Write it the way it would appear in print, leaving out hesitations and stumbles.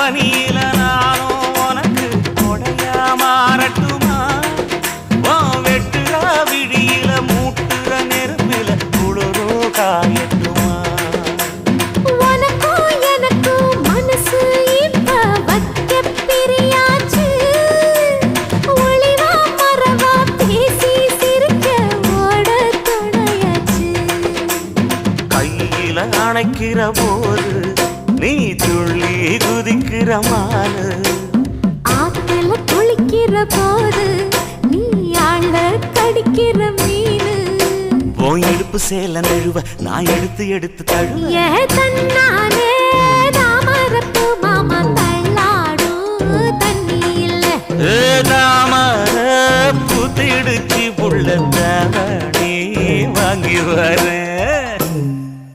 பனியில நானும் உனக்கு கொடையா மாறட்டுமா வெட்டுற விடியில மூட்டுற நெருப்பில குளிரோ காயட்டுமா உனக்கும் எனக்கும் மனசு இப்ப வைக்க பிரியாச்சு ஒளிவா மரவா பேசி சிரிக்க ஓட துணையாச்சு கையில அணைக்கிற போது நீ துள்ளி குதிக்கிற மானு ஆத்துல குளிக்கிற போது நீ ஆள கடிக்கிற மீனு போய் இடுப்பு சேல நழுவ நான் எடுத்து எடுத்து தழுவ ஏ தன்னானே தாமரப்பு மாமா தள்ளாடும் தண்ணி இல்ல தாமர பூத்திடுச்சு புள்ள தானே வாங்கி வரேன்